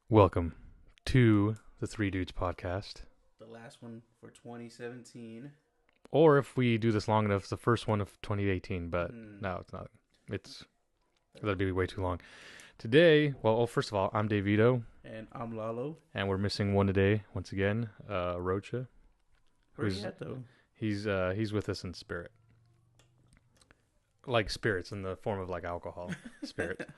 Welcome to the Three Dudes podcast. The last one for 2017. Or if we do this long enough, it's the first one of 2018, but no, it's not. That'd be way too long. Today, first of all, I'm Davito. And I'm Lalo. And we're missing one today, once again, Rocha. Where's he at, though? He's with us in spirit. Like spirits in the form of like alcohol. Spirit.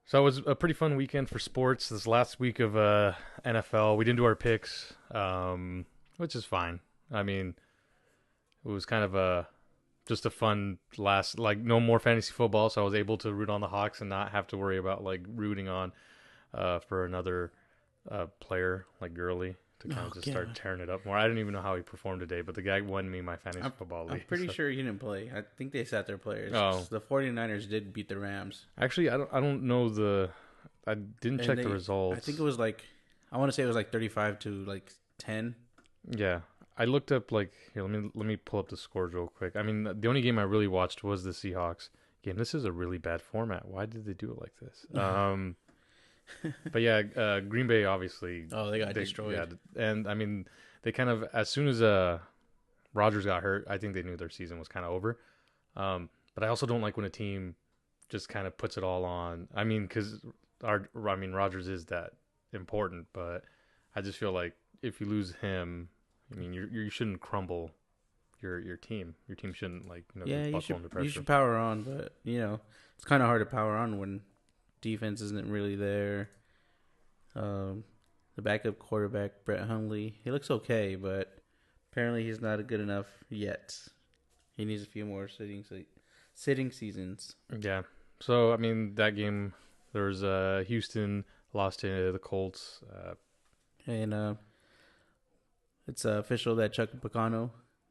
So it was a pretty fun weekend for sports. This last week of NFL, we didn't do our picks, which is fine. I mean, it was kind of just a fun no more fantasy football, so I was able to root on the Hawks and not have to worry about like rooting on for another player like Gurley to kind of just start tearing it up more. I didn't even know how he performed today, but the guy won me my fantasy football league. I'm pretty sure he didn't play. I think they sat their players. Oh. The 49ers did beat the Rams. Actually, I don't know I didn't check the results. I think it was I want to say it was 35 to 10. Yeah. I looked up here. Let me pull up the scores real quick. I mean, the only game I really watched was the Seahawks game. This is a really bad format. Why did they do it like this? But yeah, Green Bay obviously. Oh, they got destroyed. Yeah, and I mean, they kind of as soon as Rodgers got hurt, I think they knew their season was kind of over. But I also don't like when a team just kind of puts it all on. I mean, because Rodgers is that important, but I just feel like if you lose him, I mean, you shouldn't crumble your team. Your team shouldn't buckle under pressure. You should power on, but it's kind of hard to power on when defense isn't really there. The backup quarterback Brett Hundley, he looks okay, but apparently he's not good enough yet. He needs a few more sitting seasons. Yeah. So I mean, that game there was Houston lost to the Colts, and it's official that Chuck Pagano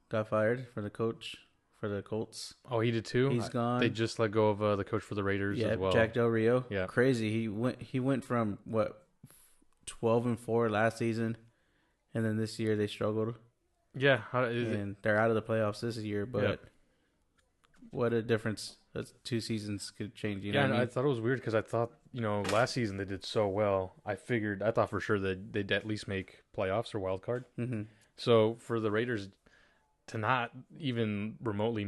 got fired for the coach for the Colts. Oh, he did too? He's gone. They just let go of the coach for the Raiders as well. Jack Del Rio. Yeah. Crazy. He went from 12-4 last season, and then this year they struggled. Yeah. They're out of the playoffs this year, but what a difference 2 seasons could change. You know what I mean? I thought it was weird because I thought, last season they did so well. I thought for sure that they'd at least make playoffs or wild card. Mm-hmm. So for the Raiders to not even remotely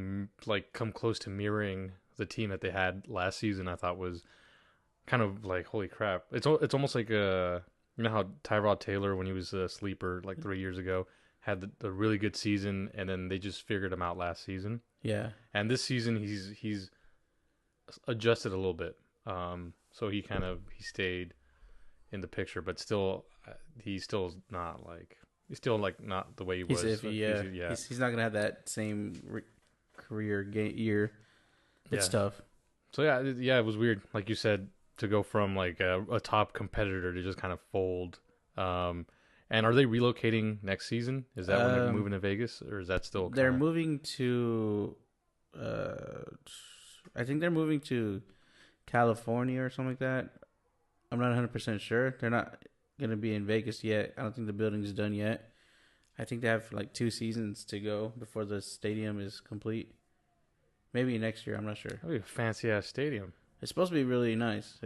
come close to mirroring the team that they had last season, I thought was kind of like, holy crap. It's almost like how Tyrod Taylor, when he was a sleeper 3 years ago, had the really good season, and then they just figured him out last season. Yeah. And this season he's adjusted a little bit. So he stayed in the picture, but still he's still not not the way he was. He's iffy, He's not gonna have that same career year. It's tough. So it was weird, like you said, to go from a top competitor to just kind of fold. And are they relocating next season? Is that when they're moving to Vegas, or is that still? They're moving to. I think they're moving to California or something like that. I'm not 100% sure. They're not going to be in Vegas yet. I don't think the building's done yet. I think they have 2 seasons to go before the stadium is complete. Maybe next year. I'm not sure. That'd be a fancy ass stadium. It's supposed to be really nice.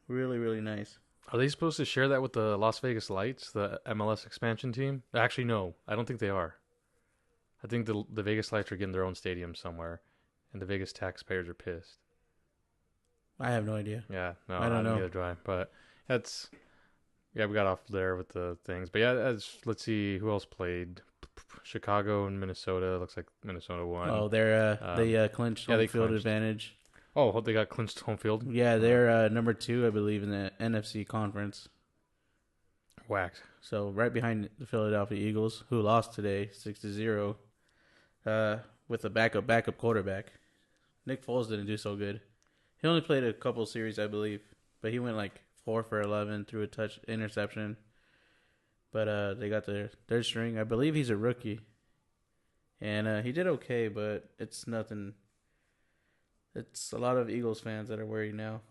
Really, really nice. Are they supposed to share that with the Las Vegas Lights, the MLS expansion team? Actually, no. I don't think they are. I think the Vegas Lights are getting their own stadium somewhere, and the Vegas taxpayers are pissed. I have no idea. Yeah, no, I don't know. Neither do I. But we got off there with the things. But yeah, let's see who else played. Chicago and Minnesota. Looks like Minnesota won. Oh, they clinched home field advantage. Oh, they got clinched home field? Yeah, they're number 2, I believe, in the NFC conference. Whacked. So right behind the Philadelphia Eagles, who lost today 6-0, with a backup quarterback. Nick Foles didn't do so good. He only played a couple series, I believe, but he went 4 for 11 through a interception. But they got their third string. I believe he's a rookie, and he did okay, but it's nothing. It's a lot of Eagles fans that are worried now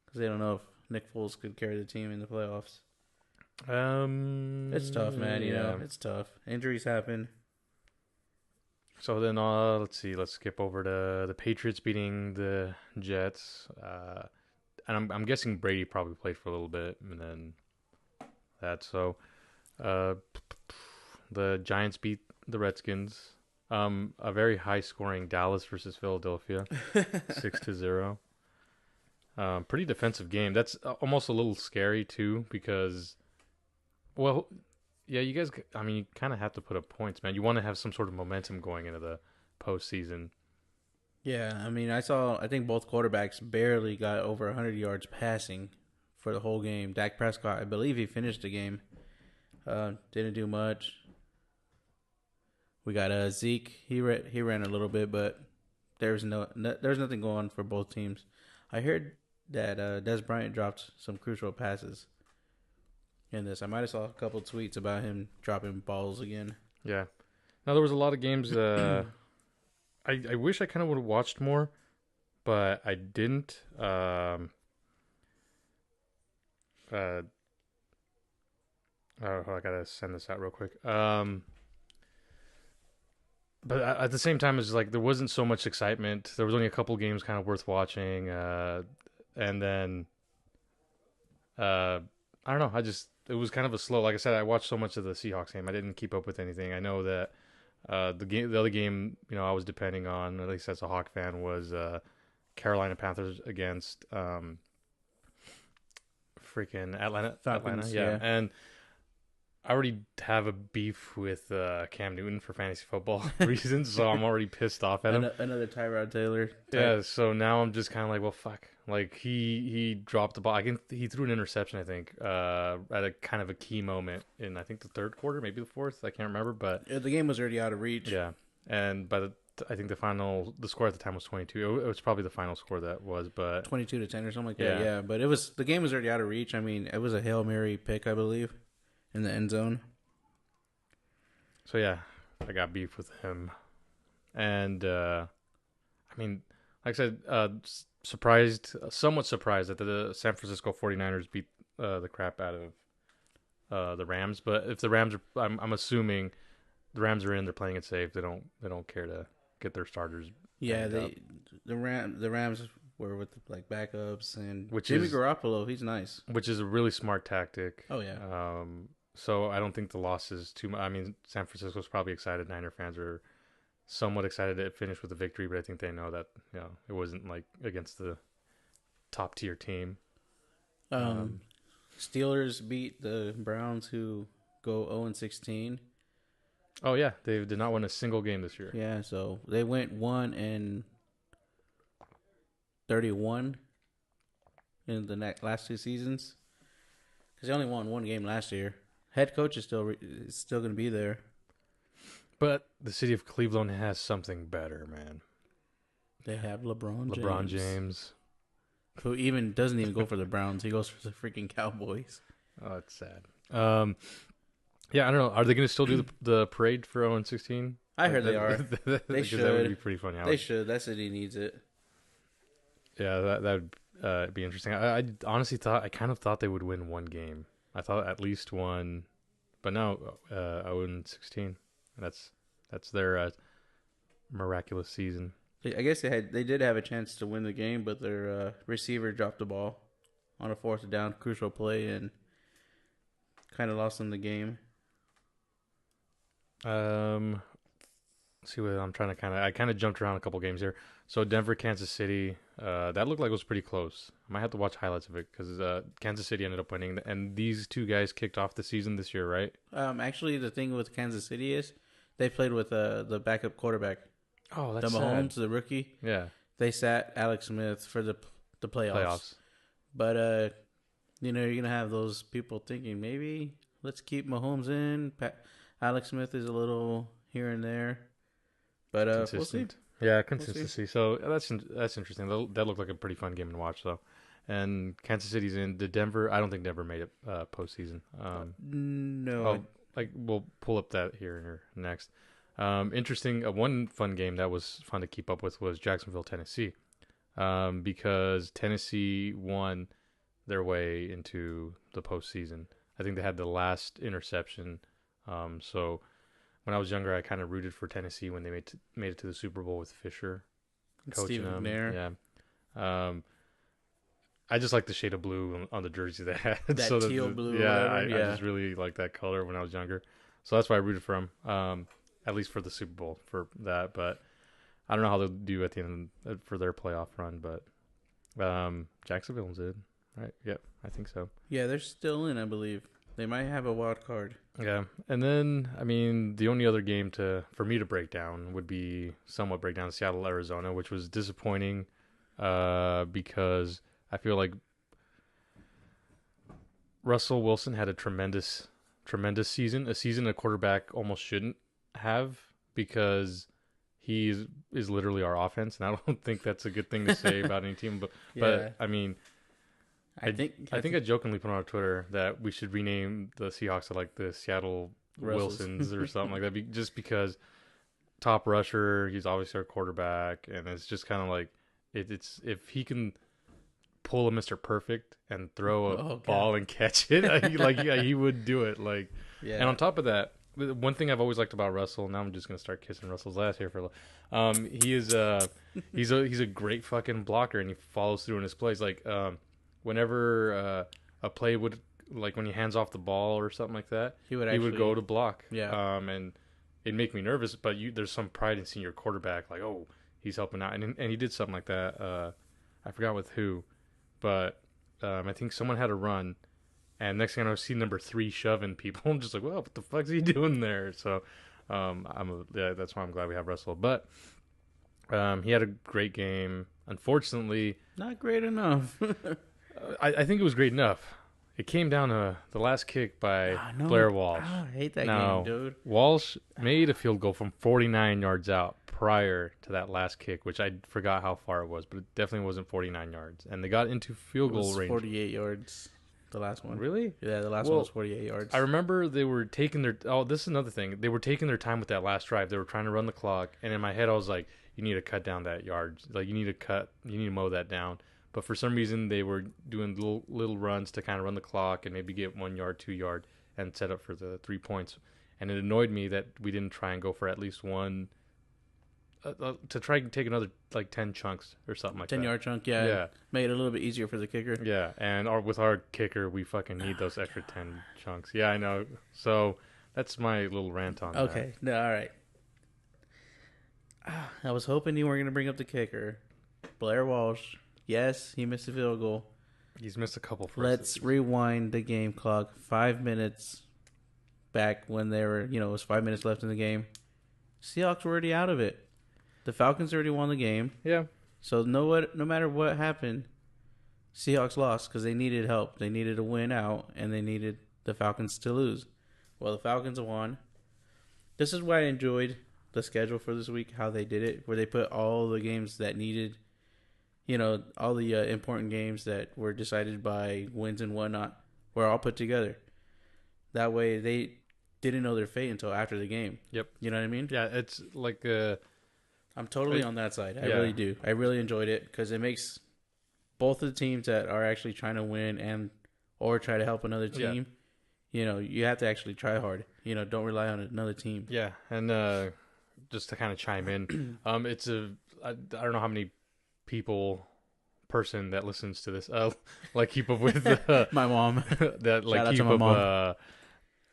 because they don't know if Nick Foles could carry the team in the playoffs. It's tough, man. It's tough. Injuries happen. So then, let's see. Let's skip over to the Patriots beating the Jets. and I'm guessing Brady probably played for a little bit, and then that. So, uh, the Giants beat the Redskins. A very high scoring Dallas versus Philadelphia, 6-0. Pretty defensive game. That's almost a little scary too because, well, yeah, you guys. I mean, you kind of have to put up points, man. You want to have some sort of momentum going into the postseason. Yeah, I mean, I think both quarterbacks barely got over 100 yards passing for the whole game. Dak Prescott, I believe he finished the game. Didn't do much. We got Zeke. He ran a little bit, but there's nothing going on for both teams. I heard that Des Bryant dropped some crucial passes in this. I might have saw a couple tweets about him dropping balls again. Yeah. Now there was a lot of games. I wish I kind of would have watched more, but I didn't. Oh, I gotta send this out real quick. But at the same time, it's like there wasn't so much excitement. There was only a couple games kind of worth watching, and then I don't know. It was kind of a slow. Like I said, I watched so much of the Seahawks game. I didn't keep up with anything. I know that the other game, I was depending on, at least as a Hawk fan, was Carolina Panthers against freaking Atlanta Falcons, Atlanta, yeah. yeah. And I already have a beef with Cam Newton for fantasy football reasons, so I'm already pissed off at him. Another Tyrod Taylor. Yeah, so now I'm just kind of like, well, fuck. Like he dropped the ball. He threw an interception, I think, at a kind of a key moment in I think the third quarter, maybe the fourth. I can't remember, but The game was already out of reach. yeah. And I think the score at the time was 22. It was probably the final score that was, but 22-10 or something like Yeah. that. Yeah, but the game was already out of reach. I mean, it was a Hail Mary pick, I believe, in the end zone. so yeah, I got beef with him, and I mean, like I said, somewhat surprised that the San Francisco 49ers beat the crap out of the Rams. But if the Rams are, I'm assuming the Rams are in, they're playing it safe. They don't care to get their starters. Yeah, banged up. the Rams were with like backups and Which Jimmy is- Garoppolo. He's nice. Which is a really smart tactic. Oh yeah. So I don't think the loss is too much. I mean, San Francisco's probably excited. Niner fans are somewhat excited to finish with a victory, but I think they know that it wasn't like against the top tier team. Steelers beat the Browns, who go 0-16. Oh yeah, they did not win a single game this year. Yeah, so they went 1-31 in the last two seasons. Because they only won one game last year. Head coach is still going to be there. But the city of Cleveland has something better, man. They have LeBron James. Who doesn't even go for the Browns. He goes for the freaking Cowboys. Oh, it's sad. Yeah, I don't know. Are they going to still do the parade for 0-16? I heard they are. They should. That would be pretty funny. They should. That city needs it. Yeah, that would be interesting. I honestly kind of thought they would win one game. I thought at least one, but no, 0-16. That's their miraculous season. I guess they did have a chance to win the game, but their receiver dropped the ball on a fourth down, crucial play, and kind of lost them the game. See what I'm trying to I kind of jumped around a couple games here. So Denver, Kansas City, that looked like it was pretty close. I might have to watch highlights of it because Kansas City ended up winning, and these two guys kicked off the season this year, right? Actually, the thing with Kansas City is they played with the backup quarterback. Oh, that's the Mahomes, sad. the rookie. Yeah, they sat Alex Smith for the playoffs. But you're gonna have those people thinking maybe let's keep Mahomes in. Alex Smith is a little here and there, but we'll see. Yeah, consistency. So that's interesting. That looked like a pretty fun game to watch, though. And Kansas City's in. The Denver, I don't think Denver made it postseason. No. We'll pull up that here next. Interesting. One fun game that was fun to keep up with was Jacksonville, Tennessee, because Tennessee won their way into the postseason. I think they had the last interception. So when I was younger, I kind of rooted for Tennessee when they made it to the Super Bowl with Fisher coaching Steve them. McNair. Yeah. I just like the shade of blue on the jersey they had. That so teal blue. Yeah, Whatever. I just really liked that color when I was younger. So that's why I rooted for them. At least for the Super Bowl for that. But I don't know how they'll do at the end for their playoff run. But Jacksonville's in, right? Yep, I think so. Yeah, they're still in, I believe. They might have a wild card. Yeah, and then I mean the only other game for me to break down would be somewhat break down Seattle, Arizona, which was disappointing because I feel like Russell Wilson had a tremendous season, a season a quarterback almost shouldn't have because he is literally our offense, and I don't think that's a good thing to say about any team. But I mean. I think I jokingly put on Twitter that we should rename the Seahawks to like the Seattle Wilsons or something like that. Just because top rusher, he's obviously our quarterback, and it's just kind of like it's if he can pull a Mr. Perfect and throw a ball and catch it, he would do it. Like, and on top of that, one thing I've always liked about Russell. Now I'm just gonna start kissing Russell's ass here for. He is he's a great fucking blocker, and he follows through in his plays. Like whenever a play would, like when he hands off the ball or something like that, he would go to block. Yeah. And it'd make me nervous, but there's some pride in seeing your quarterback, like, oh, he's helping out. And he did something like that. I forgot with who, but I think someone had a run, and next thing I know, I see number 3 shoving people. I'm just like, well, what the fuck's he doing there? So that's why I'm glad we have Russell. But he had a great game. Unfortunately, not great enough. I think it was great enough. It came down to the last kick by Blair Walsh. I hate that game, dude. Walsh made a field goal from 49 yards out prior to that last kick, which I forgot how far it was, but it definitely wasn't 49 yards. And they got into field goal range. 48 yards, the last one. Really? Yeah, the last one was 48 yards. I remember they were taking their... Oh, this is another thing. They were taking their time with that last drive. They were trying to run the clock, and in my head I was like, you need to cut down that yard. Like, you need to mow that down. But for some reason, they were doing little runs to kind of run the clock and maybe get 1 yard, 2 yard, and set up for the 3 points. And it annoyed me that we didn't try and go for at least one, to try and take another, like, 10 chunks or something like that. 10-yard chunk, yeah. Made it a little bit easier for the kicker. Yeah, and with our kicker, we fucking need those extra 10 chunks. Yeah, I know. So that's my little rant on that. Okay, no, all right. I was hoping you weren't going to bring up the kicker. Blair Walsh. Yes, he missed a field goal. He's missed a couple. Let's rewind the game clock 5 minutes back when they were, it was 5 minutes left in the game. Seahawks were already out of it. The Falcons already won the game. Yeah. So no matter what happened, Seahawks lost because they needed help. They needed a win out, and they needed the Falcons to lose. Well, the Falcons won. This is why I enjoyed the schedule for this week, how they did it, where they put all the games that needed, all the important games that were decided by wins and whatnot were all put together. That way they didn't know their fate until after the game. Yep. You know what I mean? Yeah, it's like I'm totally on that side. I really do. I really enjoyed it because it makes both of the teams that are actually trying to win or try to help another team, you have to actually try hard. Don't rely on another team. Yeah, and just to kind of chime in, I don't know how many person that listens to this keep up with my mom that like keep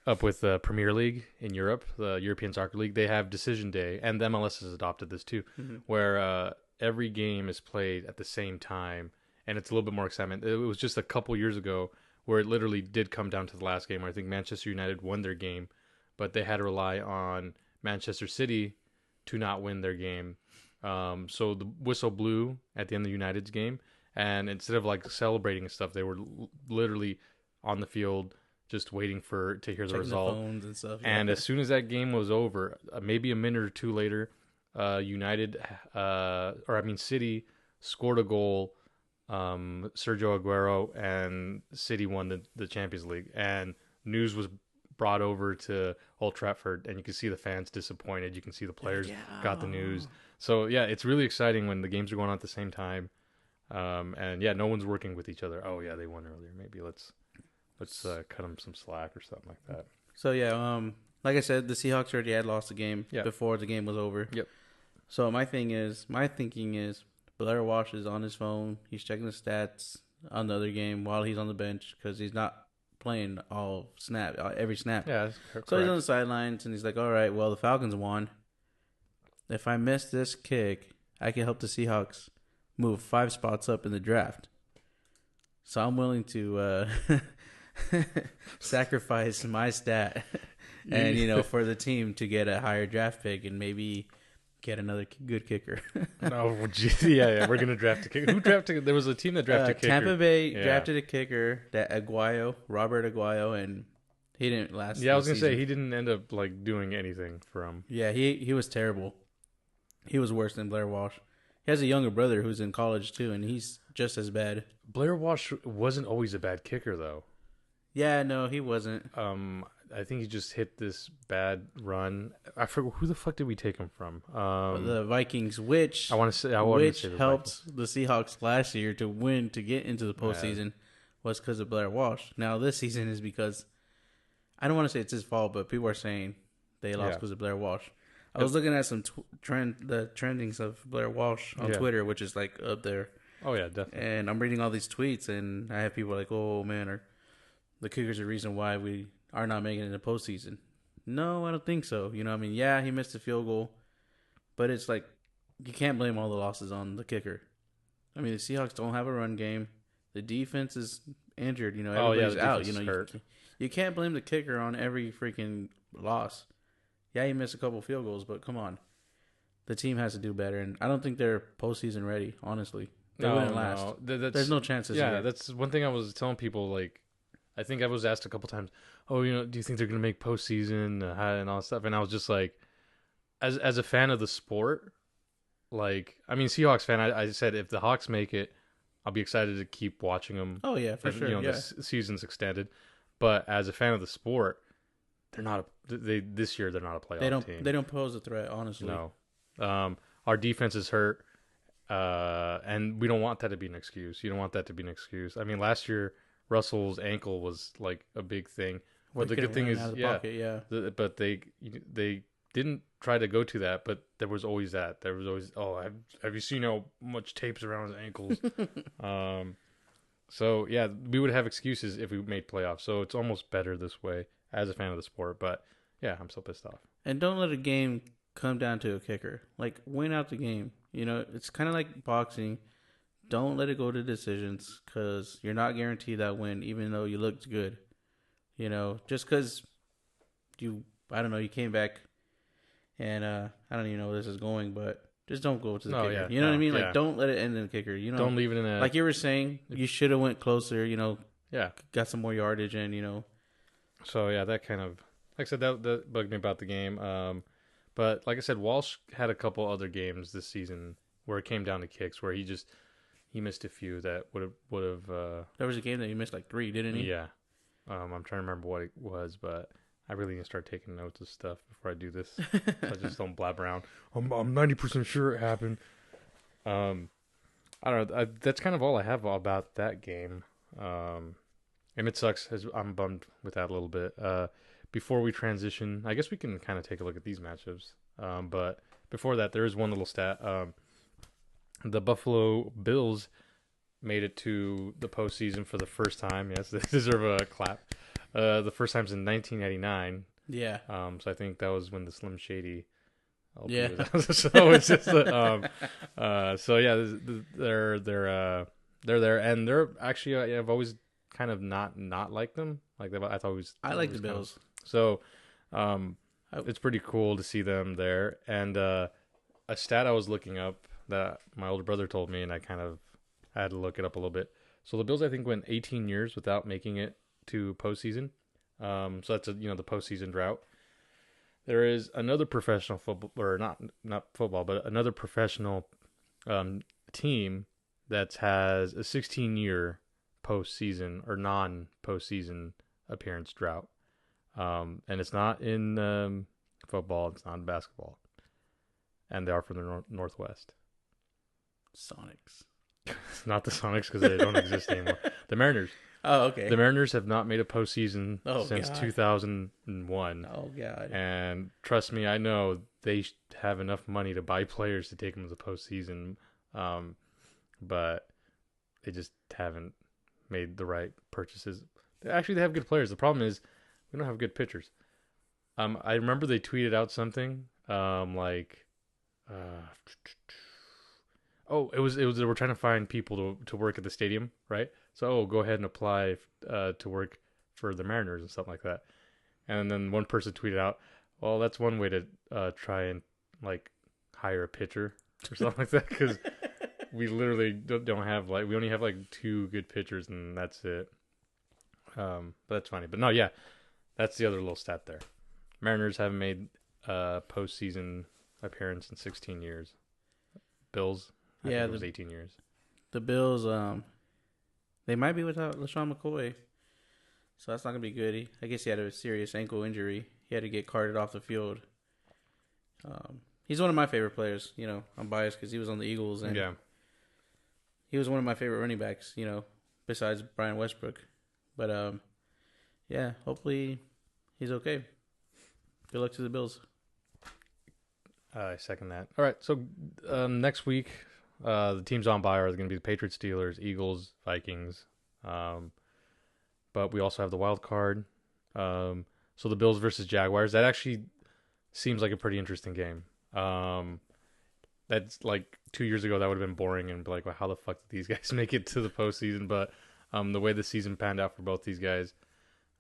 up with the Premier League in Europe, the European Soccer League. They have Decision Day, and the MLS has adopted this too, where every game is played at the same time, and it's a little bit more excitement. It was just a couple years ago where it literally did come down to the last game where I think Manchester United won their game, but they had to rely on Manchester City to not win their game. So the whistle blew at the end of United's game, and instead of like celebrating and stuff, they were literally on the field just waiting to hear the result. The phones and stuff. And as soon as that game was over, maybe a minute or two later, City scored a goal. Sergio Aguero, and City won the Champions League, and news was brought over to Old Trafford, and you can see the fans disappointed. You can see the players got the news. So yeah, it's really exciting when the games are going on at the same time. And yeah, no one's working with each other. Oh yeah, they won earlier. Maybe let's cut them some slack or something like that. So yeah, like I said, the Seahawks already had lost the game before the game was over. Yep. So my thinking is, Blair Walsh is on his phone. He's checking the stats. on the other game while he's on the bench because he's not playing every snap. Yeah, that's So he's on the sidelines, and he's like, all right, well, the Falcons won. If I miss this kick, I can help the Seahawks move 5 spots up in the draft. So I'm willing to sacrifice my stat and, for the team to get a higher draft pick and maybe get another good kicker. No, yeah, we're going to draft a kicker. Who drafted? There was a team that drafted a kicker. Tampa Bay drafted a kicker, Robert Aguayo, and he didn't last. Yeah, I was going to say, he didn't end up doing anything for him. Yeah, he was terrible. He was worse than Blair Walsh. He has a younger brother who's in college too, and he's just as bad. Blair Walsh wasn't always a bad kicker, though. Yeah, no, he wasn't. I think he just hit this bad run. I forget, who the fuck did we take him from? The Vikings, which helped the Seahawks last year to win to get into the postseason, was because of Blair Walsh. Now this season is because I don't want to say it's his fault, but people are saying they lost because of Blair Walsh. I was looking at some the trendings of Blair Walsh on Twitter, which is up there. Oh yeah, definitely. And I'm reading all these tweets, and I have people like, "Oh man, the kicker's the reason why we are not making it in the postseason." No, I don't think so. You know, yeah, he missed a field goal, but it's you can't blame all the losses on the kicker. The Seahawks don't have a run game. The defense is injured. Everybody's out. You can't blame the kicker on every freaking loss. Yeah, he missed a couple field goals, but come on. The team has to do better, and I don't think they're postseason ready, honestly. They wouldn't last. There's no chances. Yeah, that's one thing I was telling people, I think I was asked a couple times, do you think they're going to make postseason and all that stuff? And I was just as a fan of the sport, Seahawks fan, I said if the Hawks make it, I'll be excited to keep watching them. Oh, yeah, for sure. The season's extended. But as a fan of the sport, this year they're not a playoff team. They don't pose a threat, honestly. No. Our defense is hurt, and we don't want that to be an excuse. You don't want that to be an excuse. Last year Russell's ankle was a big thing. But the good thing is, but they didn't try to go to that. But there was always that. There was always, have you seen how much tape's around his ankles? So yeah, we would have excuses if we made playoffs. So it's almost better this way as a fan of the sport. But yeah, I'm so pissed off. And don't let a game come down to a kicker. Win out the game. It's kind of like boxing. Don't let it go to decisions because you're not guaranteed that win, even though you looked good. Just because you came back and I don't even know where this is going, but just don't go to the kicker. You know what I mean? Don't let it end in the kicker. Don't leave it in a... Like you were saying, you should have went closer, got some more yardage in, So, yeah, that kind of... Like I said, that bugged me about the game. But like I said, Walsh had a couple other games this season where it came down to kicks, where he missed a few that would have. There was a game that he missed 3, didn't he? Yeah. I'm trying to remember what it was, but I really need to start taking notes of stuff before I do this. So I just don't blab around. I'm 90% sure it happened. I don't know. That's kind of all I have about that game. And it sucks. I'm bummed with that a little bit. Before we transition, I guess we can kind of take a look at these matchups. But before that, there is one little stat. The Buffalo Bills made it to the postseason for the first time. Yes, they deserve a clap. The first time in 1999. Yeah. So I think that was when the Slim Shady. Yeah. So it's just so yeah, they're there, and they're actually I've always kind of not liked them. I like the Bills. So, it's pretty cool to see them there. And a stat I was looking up that my older brother told me, and I had to look it up a little bit. So the Bills, I think, went 18 years without making it to postseason. So that's the postseason drought. There is another professional football, or not football, but another professional team that has a 16-year postseason or non-postseason appearance drought. And it's not in football, it's not in basketball. And they are from the Northwest. Sonics. It's not the Sonics because they don't exist anymore. The Mariners. Oh, okay. The Mariners have not made a postseason since 2001. Oh, God. And trust me, I know they have enough money to buy players to take them to the postseason. But they just haven't made the right purchases. Actually, they have good players. The problem is we don't have good pitchers. I remember they tweeted out something like, oh, it was they were trying to find people to work at the stadium, right? So go ahead and apply to work for the Mariners and stuff like that. And then one person tweeted out, well, that's one way to try and like hire a pitcher or something like that, because we literally don't have we only have like 2 good pitchers and that's it. But that's funny. But no, yeah, that's the other little stat there. Mariners haven't made a postseason appearance in 16 years. Bills, I think it was 18 years. The Bills, they might be without LaShawn McCoy, so that's not gonna be good. I guess he had a serious ankle injury. He had to get carted off the field. He's one of my favorite players. You know, I'm biased because he was on the Eagles, and he was one of my favorite running backs. You know, besides Brian Westbrook. But yeah, hopefully he's okay. Good luck to the Bills. I second that. All right, so next week, the teams on bye are going to be the Patriots, Steelers, Eagles, Vikings. But we also have the wild card. So the Bills versus Jaguars. That actually seems like a pretty interesting game. That's like 2 years ago, that would have been boring and be like, well, how the fuck did these guys make it to the postseason? But the way the season panned out for both these guys,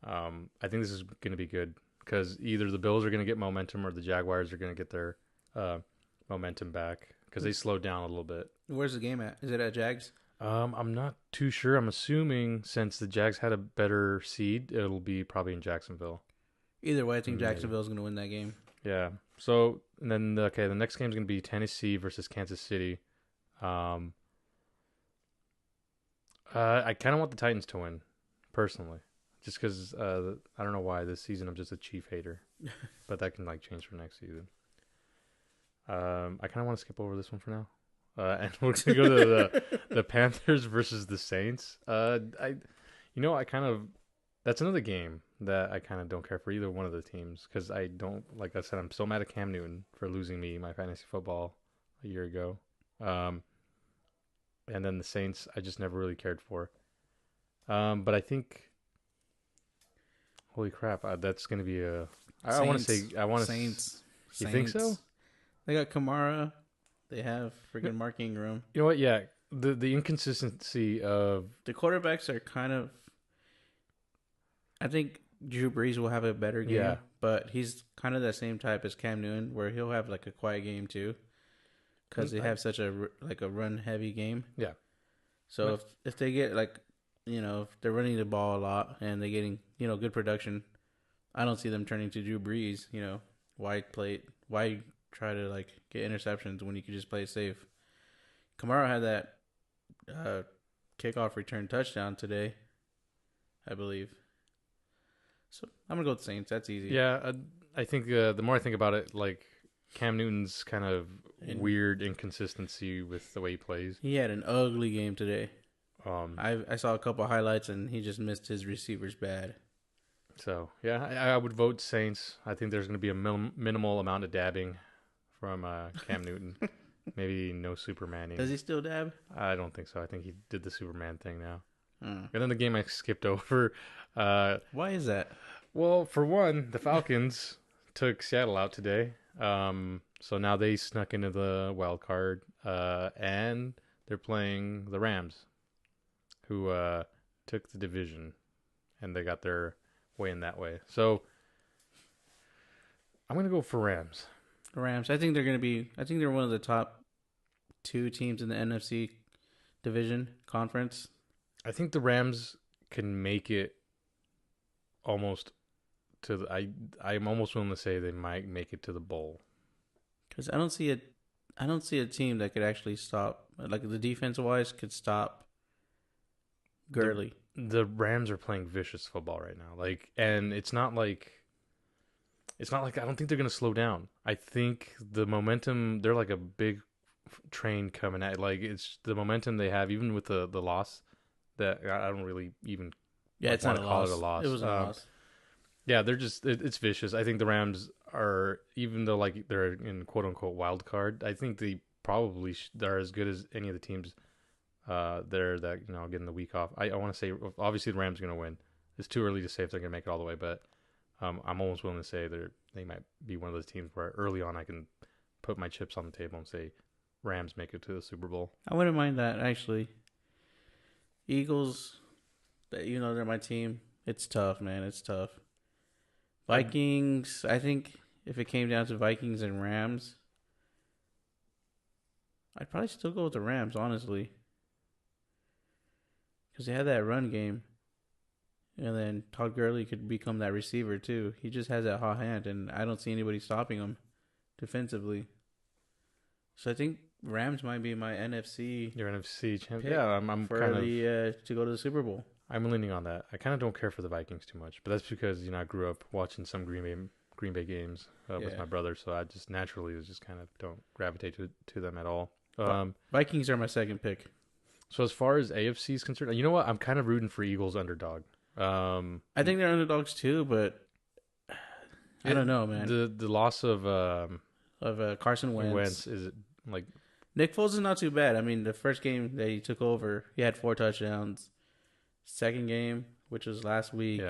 I think this is going to be good because either the Bills are going to get momentum or the Jaguars are going to get their momentum back because they slowed down a little bit. Where's the game at? Is it at Jags? I'm not too sure. I'm assuming since the Jags had a better seed, it'll be probably in Jacksonville. Either way, I think Jacksonville's going to win that game. Yeah. So, and then, the next game is going to be Tennessee versus Kansas City. I kind of want the Titans to win, personally. Just because, I don't know why, this season I'm just a Chief hater. But that can, change for next season. I kind of want to skip over this one for now. And we're going to go to the Panthers versus the Saints. That's another game that I kind of don't care for either one of the teams because I don't, like I said, I'm so mad at Cam Newton for losing me my fantasy football a year ago. And then the Saints, I just never really cared for. But I think, holy crap, that's going to be Saints. You think so? They got Kamara. They have freaking Mark Ingram. You know what? Yeah, the inconsistency of the quarterbacks are kind of. I think Drew Brees will have a better game, but he's kind of the same type as Cam Newton, where he'll have like a quiet game too, because they have such a run heavy game. Yeah. So if they get if they're running the ball a lot and they're getting good production, I don't see them turning to Drew Brees. Why try to get interceptions when you could just play it safe? Kamara had that kickoff return touchdown today, I believe. So I'm gonna go with the Saints. That's easy. Yeah, I think the more I think about it, Cam Newton's kind of weird inconsistency with the way he plays. He had an ugly game today. I saw a couple highlights and he just missed his receivers bad. So yeah, I would vote Saints. I think there's going to be a minimal amount of dabbing from Cam Newton. Maybe no Supermaning. Does he still dab? I don't think so. I think he did the Superman thing now. And then the game I skipped over. Why is that? Well, for one, the Falcons took Seattle out today. So now they snuck into the wild card. And they're playing the Rams, who took the division. And they got their way in that way. So I'm going to go for Rams. Rams. I think they're one of the top 2 teams in the NFC division conference. I think the Rams can make it almost to the, I'm almost willing to say they might make it to the bowl. Because I don't see a team that could actually stop, the defense wise could stop Gurley. The Rams are playing vicious football right now. And it's not like I don't think they're going to slow down. I think the momentum, they're like a big train coming at, it's the momentum they have, even with the loss, that I don't really even it's not call it a loss. It was a loss. Yeah, they're just it's vicious. I think the Rams are, even though they're in quote unquote wild card, I think they probably are as good as any of the teams there that getting the week off. I want to say obviously the Rams are going to win. It's too early to say if they're going to make it all the way, but I'm almost willing to say they might be one of those teams where early on I can put my chips on the table and say Rams make it to the Super Bowl. I wouldn't mind that, actually. Eagles, they're my team. It's tough, man. It's tough. Vikings, I think if it came down to Vikings and Rams, I'd probably still go with the Rams, honestly. Because they had that run game. And then Todd Gurley could become that receiver, too. He just has that hot hand, and I don't see anybody stopping him defensively. So I think Rams might be my NFC. Your NFC champion. Yeah, I'm for kind of to go to the Super Bowl. I'm leaning on that. I kind of don't care for the Vikings too much, but that's because I grew up watching some Green Bay games with my brother, so I just naturally just kind of don't gravitate to them at all. Vikings are my second pick. So as far as AFC is concerned, you know what? I'm kind of rooting for Eagles underdog. I think they're underdogs too, but I don't know, man. The loss of Carson Wentz is like Nick Foles is not too bad. I mean, the first game that he took over, he had 4 touchdowns. Second game, which was last week,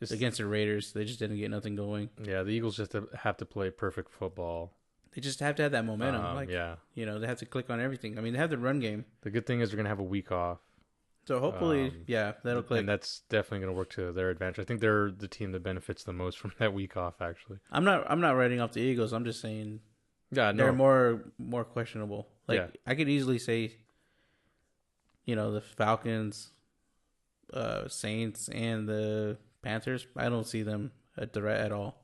against the Raiders, they just didn't get nothing going. Yeah, the Eagles just have to play perfect football. They just have to have that momentum. They have to click on everything. I mean, they have the run game. The good thing is they're going to have a week off. So hopefully, that'll click. And that's definitely going to work to their advantage. I think they're the team that benefits the most from that week off, actually. I'm not writing off the Eagles. I'm just saying they're more questionable. I could easily say, the Falcons, Saints, and the Panthers. I don't see them at all.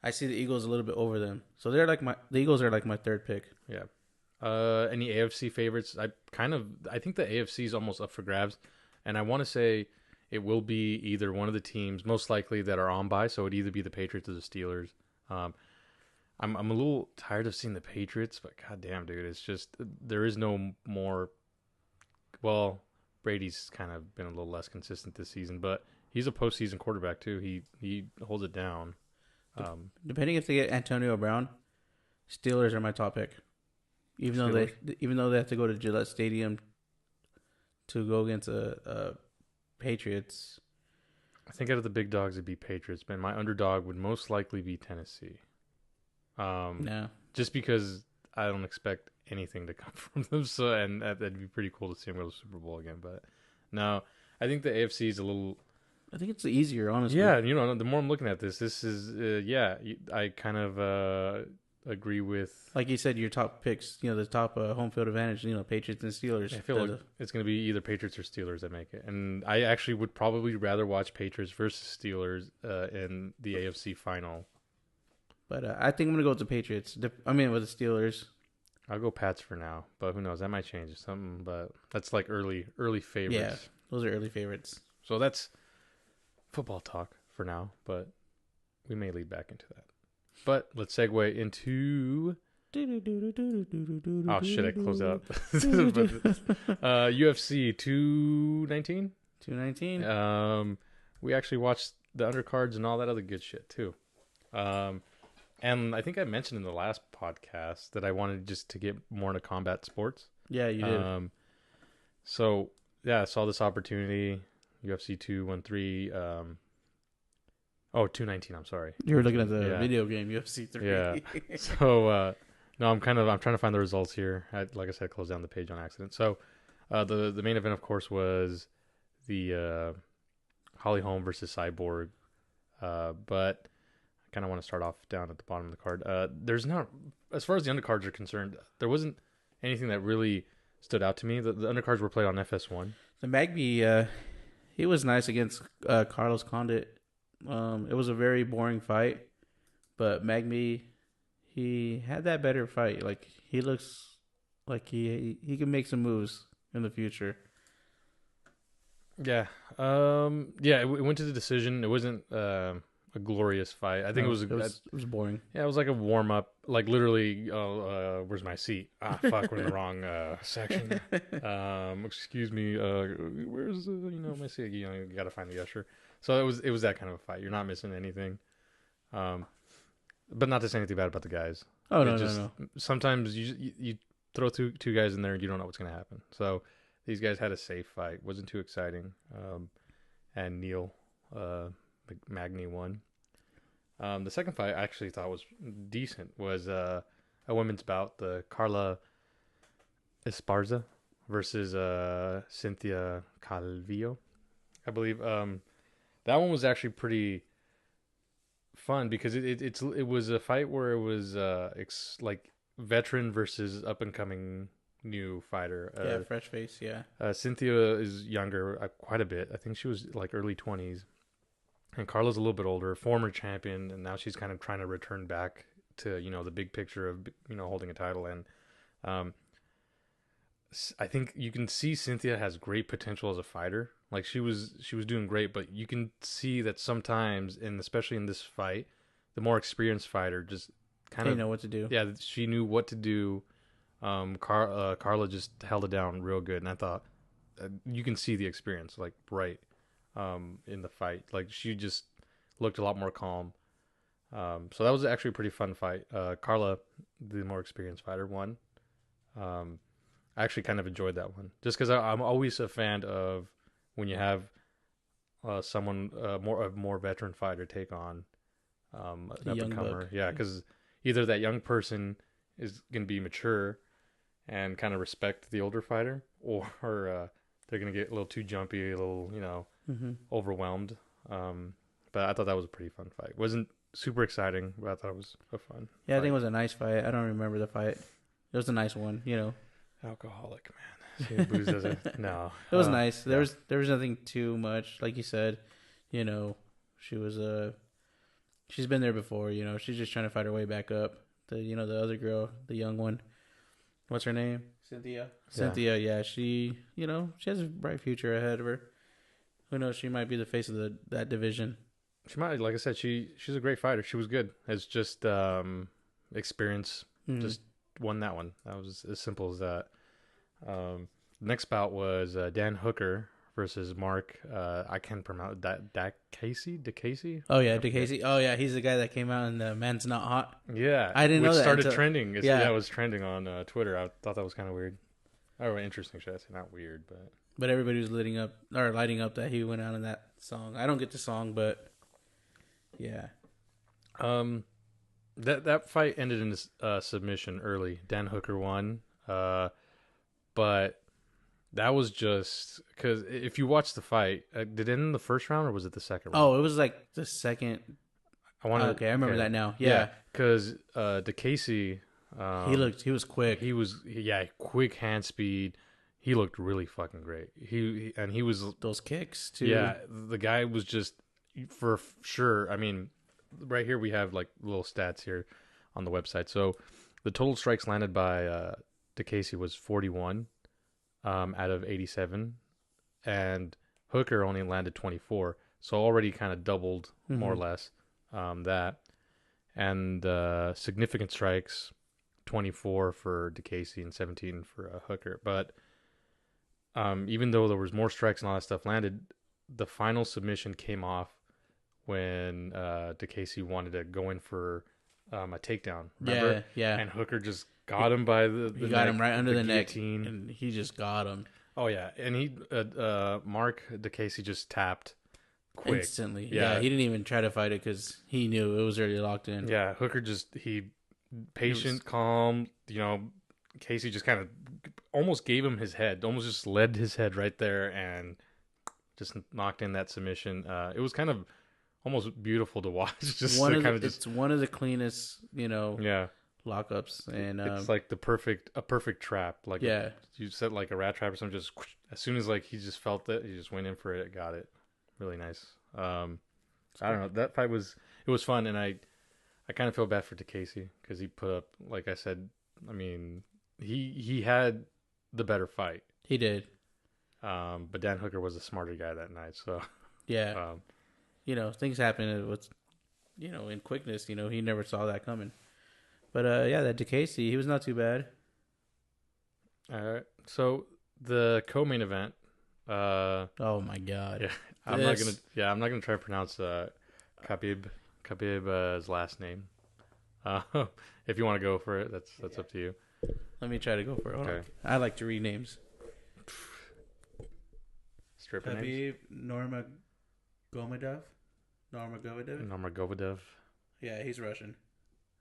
I see the Eagles a little bit over them. So the Eagles are like my third pick. Yeah. Any AFC favorites? I think the AFC is almost up for grabs, and I want to say it will be either one of the teams, most likely that are on bye. So it'd either be the Patriots or the Steelers. I'm a little tired of seeing the Patriots, but goddamn, dude, it's just there is no more. Well, Brady's kind of been a little less consistent this season, but he's a postseason quarterback too. He holds it down. Depending if they get Antonio Brown, Steelers are my top pick. Even though they have to go to Gillette Stadium to go against a Patriots. I think out of the big dogs it'd be Patriots, but my underdog would most likely be Tennessee. Just because I don't expect anything to come from them, so and that'd be pretty cool to see them go to the Super Bowl again. But no, I think the AFC is a little. I think it's easier, honestly. Yeah, the more I'm looking at this is I kind of agree with. Like you said, your top picks, the top home field advantage, Patriots and Steelers. I feel like it's going to be either Patriots or Steelers that make it, and I actually would probably rather watch Patriots versus Steelers in the AFC final. But I think I'm going to go with the Patriots. With the Steelers. I'll go Pats for now, but who knows? That might change something. But that's like early favorites. Yeah, those are early favorites. So that's football talk for now, but we may lead back into that. But let's segue into. Oh shit! I closed out. UFC 219. 219. We actually watched the undercards and all that other good shit too. And I think I mentioned in the last podcast that I wanted just to get more into combat sports. Yeah, you did. So yeah, I saw this opportunity. UFC 213. 219. I'm sorry. You were looking at the video game UFC 3. Yeah. So no, I'm trying to find the results here. Like I said, I closed down the page on accident. So the main event, of course, was the Holly Holm versus Cyborg. But I kind of want to start off down at the bottom of the card. There's not, as far as the undercards are concerned, there wasn't anything that really stood out to me. The undercards were played on FS1. The Magby, he was nice against Carlos Condit. It was a very boring fight, but Magby, he had that better fight. Like, he looks like he can make some moves in the future. Yeah. It went to the decision. It wasn't a glorious fight. I think it was boring. Yeah, it was like a warm up. Like literally, where's my seat? Ah, fuck, we're in the wrong section. Excuse me. Where's my seat? You got to find the usher. So it was that kind of a fight. You're not missing anything. But not to say anything bad about the guys. Oh, no. Sometimes you throw two guys in there and you don't know what's going to happen. So these guys had a safe fight. Wasn't too exciting. And Neil Magny won. The second fight I actually thought was decent. Was a women's bout, the Carla Esparza versus Cynthia Calvillo, I believe. That one was actually pretty fun because it was a fight where it was like veteran versus up and coming new fighter. Fresh face. Yeah. Cynthia is younger quite a bit. I think she was like early 20s, and Carla's a little bit older, former champion, and now she's kind of trying to return back to the big picture of holding a title. And I think you can see Cynthia has great potential as a fighter. Like she was doing great, but you can see that sometimes, and especially in this fight, the more experienced fighter just kind of know what to do. Yeah, she knew what to do. Carla just held it down real good, and I thought you can see the experience in the fight. Like she just looked a lot more calm. So that was actually a pretty fun fight. Carla, the more experienced fighter, won. I actually kind of enjoyed that one just because I'm always a fan of when you have someone a more veteran fighter take on an up and comer. Yeah, because either that young person is going to be mature and kind of respect the older fighter, or they're going to get a little too jumpy, a little overwhelmed. But I thought that was a pretty fun fight. Wasn't super exciting, but I thought it was a fun. Yeah, fight. I think it was a nice fight. I don't remember the fight. It was a nice one, Alcoholic, man. See, booze doesn't. No, it was nice. There was nothing too much, like you said. She was she's been there before. She's just trying to fight her way back up. The other girl, the young one, what's her name? Cynthia. Yeah, she she has a bright future ahead of her. Who knows? She might be the face of that division. She might, like I said, she's a great fighter. She was good. It's just experience. Just won that one. That was as simple as that. Next bout was Dan Hooker versus Mark. I can't pronounce that. DeCasey. Oh yeah, DeCasey. Oh yeah, he's the guy that came out and the man's not hot. Yeah, I didn't know that. Started trending. It was trending on Twitter. I thought that was kind of weird. Oh, interesting. Should I say not weird, but everybody was lighting up that he went out in that song. I don't get the song, but yeah. That fight ended in a submission early. Dan Hooker won. But that was just because if you watch the fight, did it end in the first round or was it the second round? Oh, it was like the second. I remember that now. Yeah, because DeCasey, he was quick. He was quick hand speed. He looked really fucking great. He was those kicks too. Yeah, the guy was just for sure. I mean, right here we have like little stats here on the website. So the total strikes landed by DeCasey was 41 out of 87, and Hooker only landed 24, so already kind of doubled more or less that. And significant strikes, 24 for DeCasey and 17 for Hooker. But even though there was more strikes and all that stuff landed, the final submission came off when DeCasey wanted to go in for a takedown. Remember? Yeah. And Hooker just got him by the he got neck, him right under the neck, guillotine. and he just got him. Oh yeah, and he Mark DeCasey just tapped quick instantly. Yeah, he didn't even try to fight it because he knew it was already locked in. Yeah, Hooker patient, calm. Casey just kind of almost gave him his head, almost just led his head right there and just knocked in that submission. It was kind of almost beautiful to watch. It's one of the cleanest, lockups, and it's like a perfect trap. Like you set like a rat trap or something. Just as soon as like he just felt it, he just went in for it, got it. Really nice. I don't know. That fight was fun, and I kind of feel bad for DeCasey because he put up, like I said. I mean, he had the better fight. He did. But Dan Hooker was a smarter guy that night. So yeah. Things happen with, in quickness. He never saw that coming. But that DeCasey, he was not too bad. All right. So the co-main event. Oh my God. Yeah, I'm not gonna try to pronounce Khabib's last name. If you want to go for it, that's up to you. Let me try to go for it. Okay. I like to read names. stripper names. Khabib Nurmagomedov. Nurmagomedov. Nurmagomedov. Yeah, he's Russian.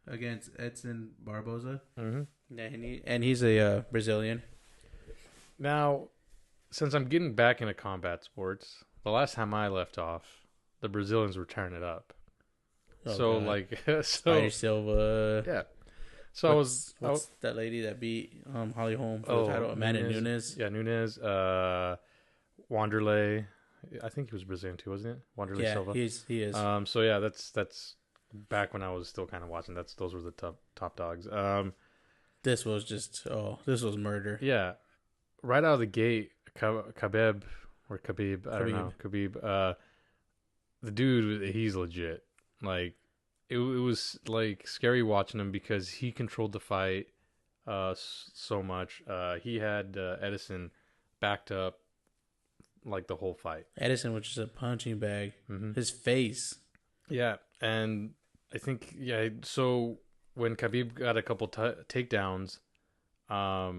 Against Edson Barboza. Mm-hmm. Yeah, and he's a Brazilian. Now, since I'm getting back into combat sports, the last time I left off, the Brazilians were tearing it up. Oh, so, God. like, Spider Silva. Yeah. So what's that lady that beat Holly Holm for the title? Amanda Nunes. Yeah, Nunes. Wanderlei. I think he was Brazilian too, wasn't it? Wanderlei Silva. He is. So yeah, that's back when I was still kind of watching. Those were the top dogs. This was murder. Yeah, right out of the gate, Khabib. I don't know, Khabib. The dude, he's legit. Like, it was like scary watching him because he controlled the fight so much. He had Edison backed up like the whole fight. Edison was just a punching bag. Mm-hmm. His face. Yeah, and I think so when Khabib got a couple takedowns, I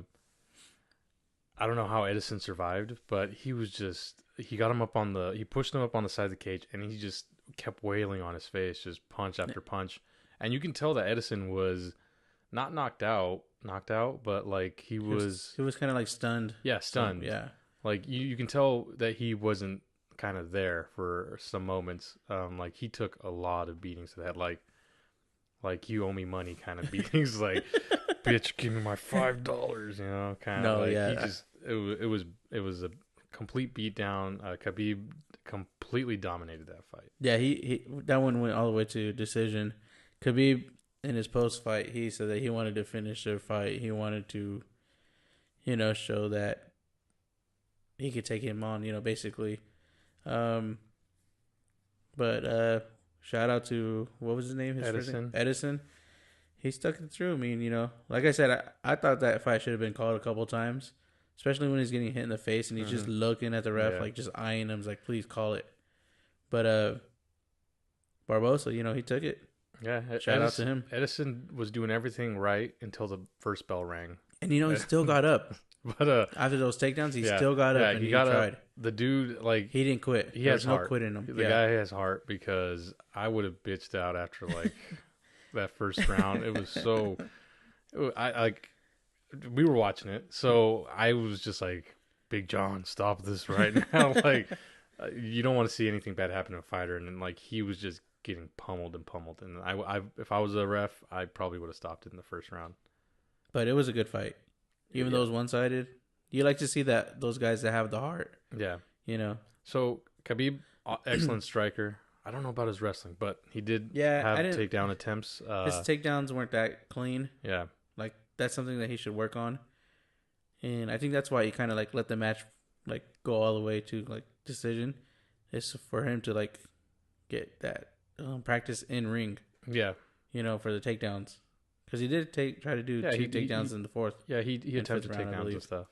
don't know how Edison survived, but he got him he pushed him up on the side of the cage, and he just kept wailing on his face, just punch after punch. And you can tell that Edison was not knocked out, but like he was kind of like stunned. Yeah, stunned. Yeah. Like you can tell that he wasn't kind of there for some moments. Like he took a lot of beatings to the head, like you owe me money kind of beatings, like bitch, give me my $5, you know, kind of. No, like, yeah. He just it was a complete beatdown. Khabib completely dominated that fight. Yeah, he that one went all the way to decision. Khabib in his post fight, he said that he wanted to finish their fight. He wanted to, show that he could take him on, basically. But shout out to, what was his name? Edison. He stuck it through. I mean, like I said, I thought that fight should have been called a couple times, especially when he's getting hit in the face and he's just looking at the ref, like just eyeing him, like, please call it. But Barbosa, he took it. Yeah, shout out to him. Edison was doing everything right until the first bell rang, and he still got up. But after those takedowns, he still got up and he tried. The dude, like, he didn't quit. He has heart. No quit in him. The guy has heart, because I would have bitched out after like that first round. It was so. We were watching it, so I was just like, Big John, stop this right now. Like, you don't want to see anything bad happen to a fighter, and then, like, he was just getting pummeled. And I if I was a ref, I probably would have stopped it in the first round. But it was a good fight. Even though it was one-sided, you like to see that those guys that have the heart. Yeah. So Khabib, excellent striker. I don't know about his wrestling, but he did have takedown attempts. His takedowns weren't that clean. Yeah. Like, that's something that he should work on. And I think that's why he kind of like let the match like go all the way to like decision. Is for him to like get that practice in ring. Yeah. For the takedowns. Because he did try to do two takedowns in the fourth. Yeah, he attempted takedowns and stuff.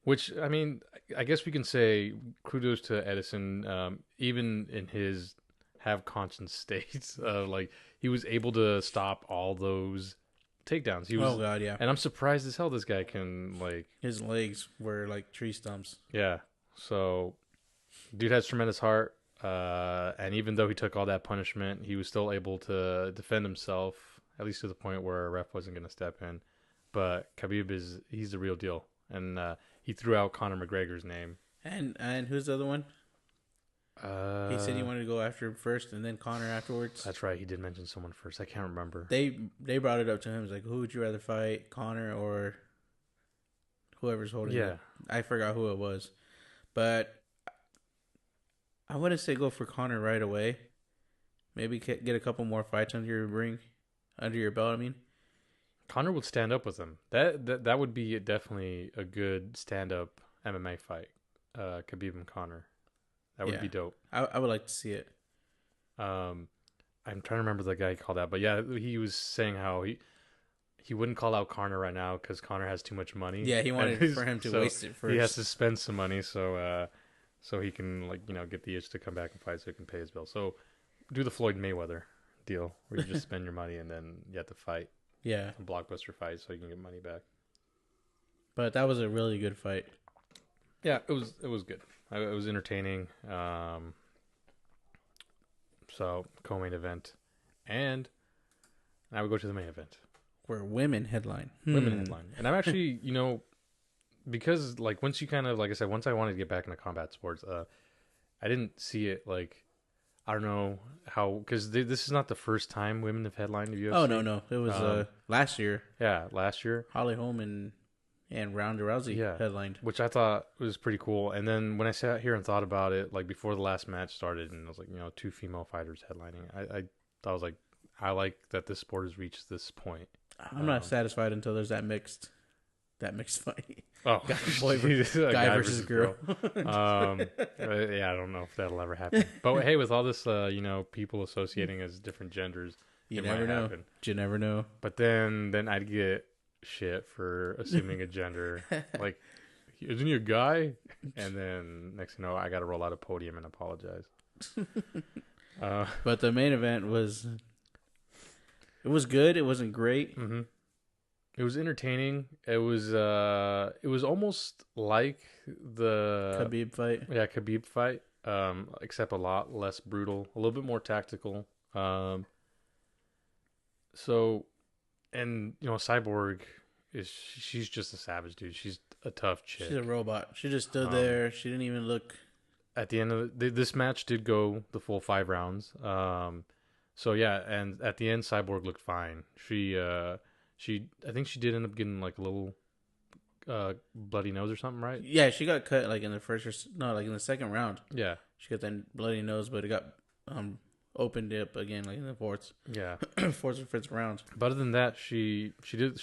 Which, I mean, I guess we can say kudos to Edison. Even in his have conscience states, like, he was able to stop all those takedowns. Oh God, yeah. And I'm surprised as hell this guy can, like, his legs were like tree stumps. Yeah. So, dude has tremendous heart. And even though he took all that punishment, he was still able to defend himself. At least to the point where a ref wasn't going to step in. But Khabib he's the real deal. And he threw out Conor McGregor's name. And who's the other one? He said he wanted to go after him first and then Conor afterwards. That's right. He did mention someone first. I can't remember. They brought it up to him. It's like, who would you rather fight, Conor or whoever's holding it? I forgot who it was. But I wouldn't say go for Conor right away. Maybe get a couple more fights under your belt. I mean, Conor would stand up with him. That would be definitely a good stand-up MMA fight. Khabib and Conor. That would be dope. I would like to see it. I'm trying to remember the guy he called out, but yeah, he was saying how he wouldn't call out Conor right now because Conor has too much money. Yeah, he wanted for him to waste it first. He has to spend some money so he can, like, get the itch to come back and fight so he can pay his bill. So do the Floyd Mayweather deal where you just spend your money and then you have to fight. Yeah. A blockbuster fight so you can get money back. But that was a really good fight. Yeah, it was good. It was entertaining. So co-main event, and now we go to the main event. Where women headline. Women headline, and I'm actually, because like once you kind of, like I said, once I wanted to get back into combat sports, I didn't see it like, I don't know how, because this is not the first time women have headlined the UFC. Oh no, it was last year. Yeah, last year. Holly Holm and Ronda Rousey headlined, which I thought was pretty cool. And then when I sat here and thought about it, like before the last match started, and I was like, 2 female fighters headlining, I thought, I was like, I like that this sport has reached this point. I'm not satisfied until there's that mixed fight. Oh, guy versus girl. Yeah, I don't know if that'll ever happen. But hey, with all this, people associating as different genders, you never know. Happen. You never know. But then I'd get shit for assuming a gender. Like, isn't he a guy? And then next thing you know, I got to roll out a podium and apologize. But the main event was good. It wasn't great. Mm-hmm. It was entertaining. It was almost like the Khabib fight. Yeah, Khabib fight. Except a lot less brutal, a little bit more tactical. So, and Cyborg she's just a savage, dude. She's a tough chick. She's a robot. She just stood there. She didn't even look. At the end of this match did go the full 5 rounds. So yeah, and at the end, Cyborg looked fine. I think she did end up getting like a little bloody nose or something, right? Yeah, she got cut like in the second round. Yeah, she got that bloody nose, but it got opened up again like in the fourth. Yeah, fourth or fifth round. But other than that, she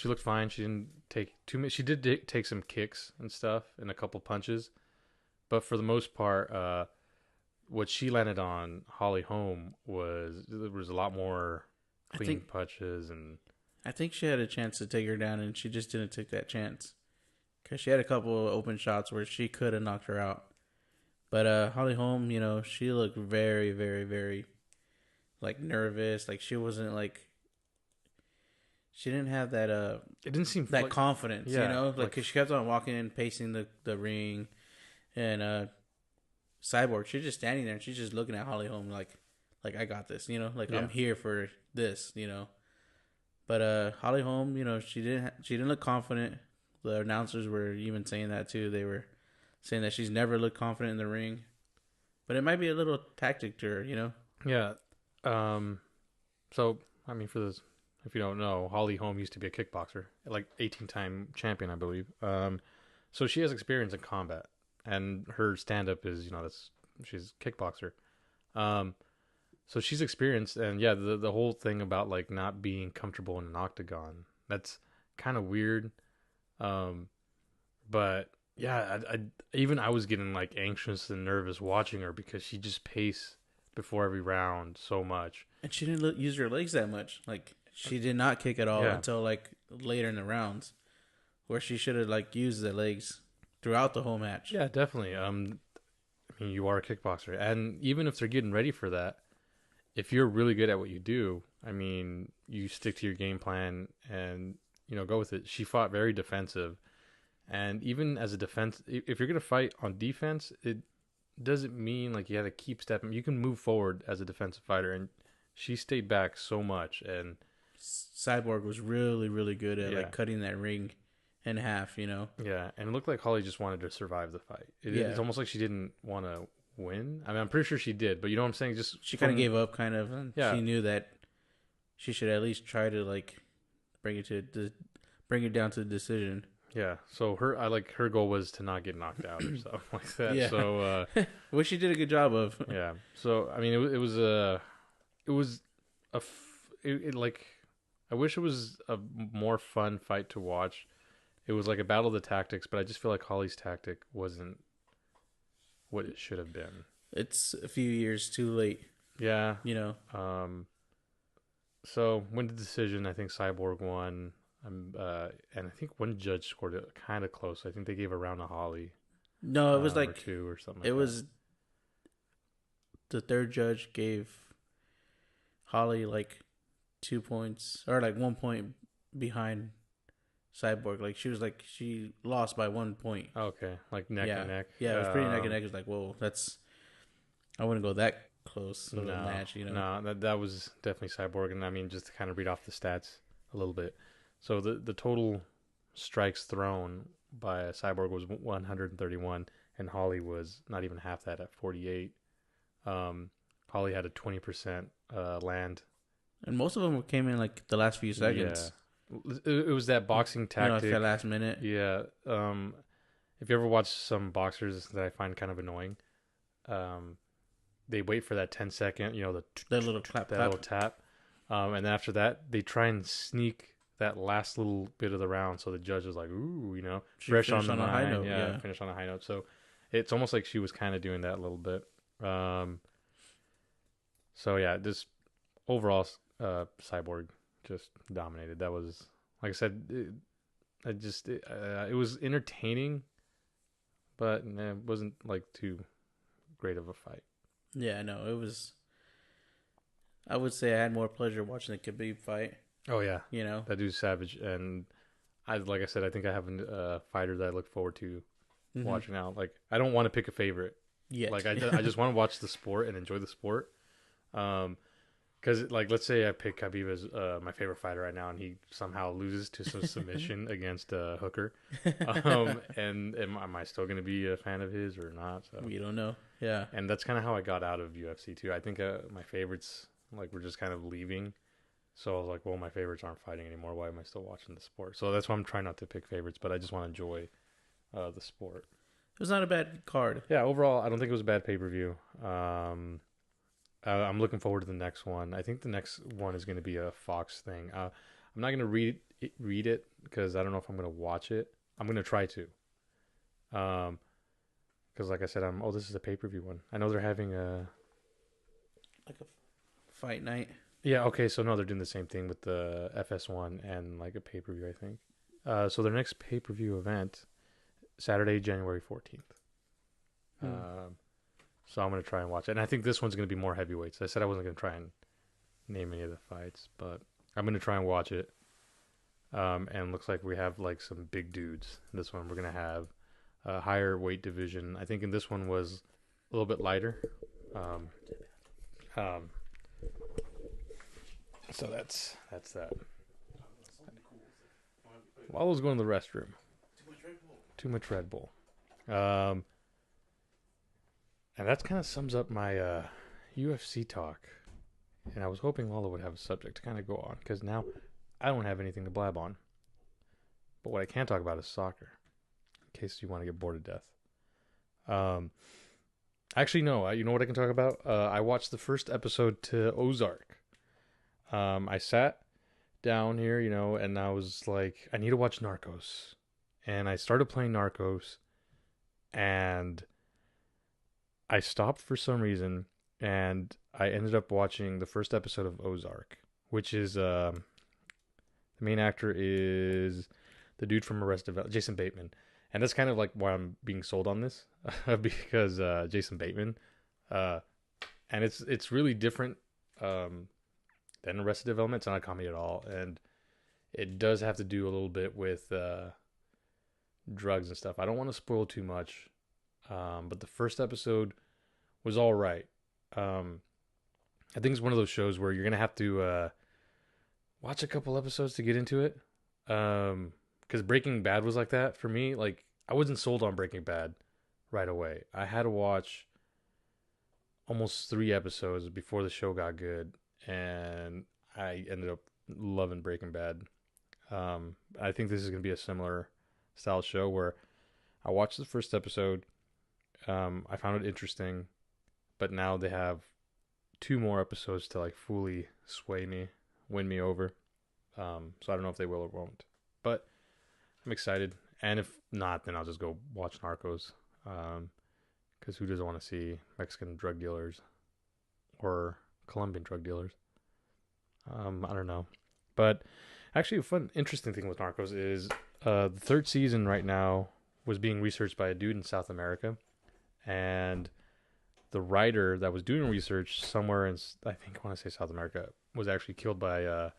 looked fine. She didn't take too much. She did take some kicks and stuff and a couple punches, but for the most part, what she landed on Holly Holm was a lot more clean punches, and I think she had a chance to take her down, and she just didn't take that chance because she had a couple of open shots where she could have knocked her out. But Holly Holm, she looked very, very, very like nervous. Like she wasn't like she didn't have that it didn't seem that like, confidence, because she kept on walking in, pacing the ring, and Cyborg, she's just standing there and she's just looking at Holly Holm like I got this, I'm here for this, But Holly Holm, she didn't look confident. The announcers were even saying that too. They were saying that she's never looked confident in the ring, but it might be a little tactic to her, Yeah. So I mean, for this, if you don't know, Holly Holm used to be a kickboxer, like 18-time champion, I believe. So she has experience in combat, and her stand-up is, she's a kickboxer. So she's experienced, and yeah, the whole thing about like not being comfortable in an octagon, that's kind of weird. But yeah, I was getting like anxious and nervous watching her because she just paced before every round so much, and she didn't use her legs that much. Like she did not kick at all until like later in the rounds, where she should have like used the legs throughout the whole match. Yeah, definitely. I mean, you are a kickboxer, and even if they're getting ready for that, if you're really good at what you do, I mean, you stick to your game plan and, go with it. She fought very defensive. And even as a defense, if you're going to fight on defense, it doesn't mean like you have to keep stepping. You can move forward as a defensive fighter. And she stayed back so much. And Cyborg was really, really good at like cutting that ring in half, Yeah. And it looked like Holly just wanted to survive the fight. It's almost like she didn't want to win. I mean, I'm pretty sure she did, but you know what I'm saying? Just she kind of gave up, kind of. And she knew that she should at least try to like bring it down to the decision. Yeah. So her goal was to not get knocked out or something like that. Yeah. So which she did a good job of. Yeah. So I mean, I wish it was a more fun fight to watch. It was like a battle of the tactics, but I just feel like Holly's tactic wasn't what it should have been. It's a few years too late. Yeah. So when the decision, I think Cyborg won. And I think one judge scored it kind of close. I think they gave a round to Holly. No, it was like or 2 or something. It was the third judge gave Holly like 2 points or like 1 point behind Cyborg. Like she lost by 1 point. Okay, like neck and neck. Yeah, it was pretty neck and neck. It was like, whoa, I wouldn't go that close of a match, No, that was definitely Cyborg, and I mean, just to kind of read off the stats a little bit. So the total strikes thrown by Cyborg was 131, and Holly was not even half that at 48. Holly had a 20% land, and most of them came in like the last few seconds. Yeah. It was that boxing tactic. Like that last minute. Yeah. If you ever watch some boxers that I find kind of annoying, they wait for that 10-second, the little clap, little tap, and then after that they try and sneak that last little bit of the round, so the judge is like, ooh, fresh on the high note. Yeah, finish on a high note. So it's almost like she was kind of doing that a little bit. So yeah, just overall, Cyborg just dominated. That was, like I said, it was entertaining, but it wasn't like too great of a fight. Yeah, no, it was. I would say I had more pleasure watching the Khabib fight. Oh yeah, that dude's savage, and like I said, I think I have a fighter that I look forward to watching out. Like, I don't want to pick a favorite. Yeah, like I just want to watch the sport and enjoy the sport. Because, like, let's say I pick Khabib as my favorite fighter right now, and he somehow loses to some submission against Hooker. And am I still going to be a fan of his or not? So we don't know. Yeah. And that's kind of how I got out of UFC too. I think my favorites, like, were just kind of leaving. So I was like, well, my favorites aren't fighting anymore. Why am I still watching the sport? So that's why I'm trying not to pick favorites, but I just want to enjoy the sport. It was not a bad card. Yeah, overall, I don't think it was a bad pay-per-view. I'm looking forward to the next one. I think the next one is going to be a Fox thing. I'm not going to read it because I don't know if I'm going to watch it. I'm going to try to. Because like I said, this is a pay-per-view one. I know they're having a fight night. Yeah, okay, so no, they're doing the same thing with the FS1 and like a pay-per-view, I think. So their next pay-per-view event, Saturday, January 14th. So I'm going to try and watch it. And I think this one's going to be more heavyweights. I said I wasn't going to try and name any of the fights, but I'm going to try and watch it. And looks like we have like some big dudes. This one we're going to have a higher weight division. I think in this one was a little bit lighter. So that's that. While I was going to the restroom. Too much Red Bull. And that kind of sums up my UFC talk. And I was hoping Lala would have a subject to kind of go on, because now I don't have anything to blab on. But what I can talk about is soccer, in case you want to get bored to death. Actually, no. You know what I can talk about? I watched the first episode to Ozark. I sat down here, and I was like, I need to watch Narcos. And I started playing Narcos, and I stopped for some reason, and I ended up watching the first episode of Ozark, which is the main actor is the dude from Arrested Development, Jason Bateman. And that's kind of like why I'm being sold on this, because Jason Bateman, and it's really different than Arrested Development. It's not a comedy at all, and it does have to do a little bit with drugs and stuff. I don't want to spoil too much, but the first episode was all right. I think it's one of those shows where you're gonna have to watch a couple episodes to get into it. Because Breaking Bad was like that for me. Like, I wasn't sold on Breaking Bad right away. I had to watch almost 3 episodes before the show got good, and I ended up loving Breaking Bad. I think this is going to be a similar style show where I watched the first episode. I found it interesting, but now they have 2 more episodes to like fully win me over. So I don't know if they will or won't, but I'm excited. And if not, then I'll just go watch Narcos. Because who doesn't want to see Mexican drug dealers or Colombian drug dealers? I don't know. But actually, a interesting thing with Narcos is the 3rd season right now was being researched by a dude in South America. And the writer that was doing research somewhere in, I want to say South America, was actually killed by a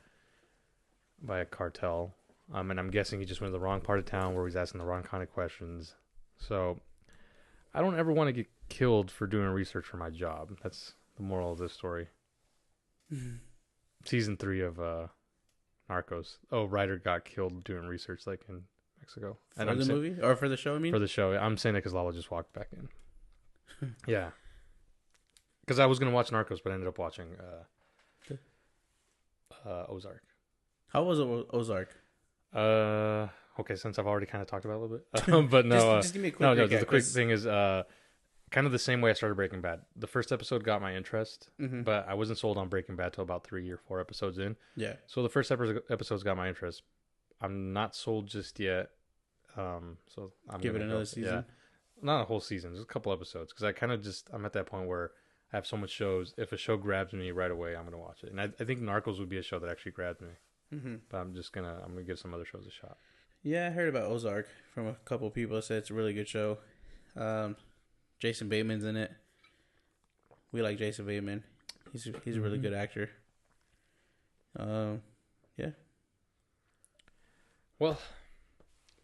cartel. And I'm guessing he just went to the wrong part of town where he's asking the wrong kind of questions. So I don't ever want to get killed for doing research for my job. That's the moral of this story. Season 3 of Narcos. Oh, Ryder got killed doing research like in Mexico. For the movie? Or for the show, I mean? For the show. I'm saying it because Lala just walked back in. Yeah. Because I was going to watch Narcos, but I ended up watching Ozark. How was Ozark? Okay, since I've already kind of talked about it a little bit. But no. Just give me a quick recap. The quick thing is kind of the same way I started Breaking Bad. The first episode got my interest, but I wasn't sold on Breaking Bad till about 3 or 4 episodes in. Yeah. So the first episodes got my interest. I'm not sold just yet. So I'm give it another season. Yeah. Not a whole season, just a couple episodes. Because I kind of I'm at that point where I have so much shows. If a show grabs me right away, I'm going to watch it. And I think Narcos would be a show that actually grabs me. But I'm going to give some other shows a shot. Yeah, I heard about Ozark from a couple of people that said it's a really good show. Jason Bateman's in it. We like Jason Bateman. He's a really good actor. Yeah. Well,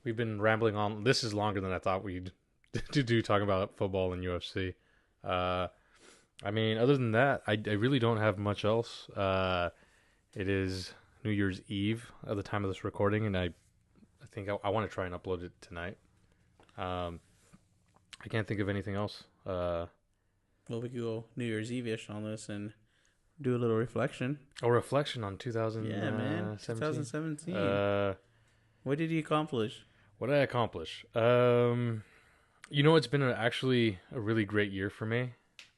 we've been rambling on. This is longer than I thought we'd do talking about football and UFC. I mean, other than that, I really don't have much else. It is New Year's Eve at the time of this recording, and I think I want to try and upload it tonight. I can't think of anything else. Well, we could go New Year's Eve-ish on this and do a little reflection. A reflection on 2017. Yeah, man. 2017. What did you accomplish? What did I accomplish? It's been actually a really great year for me.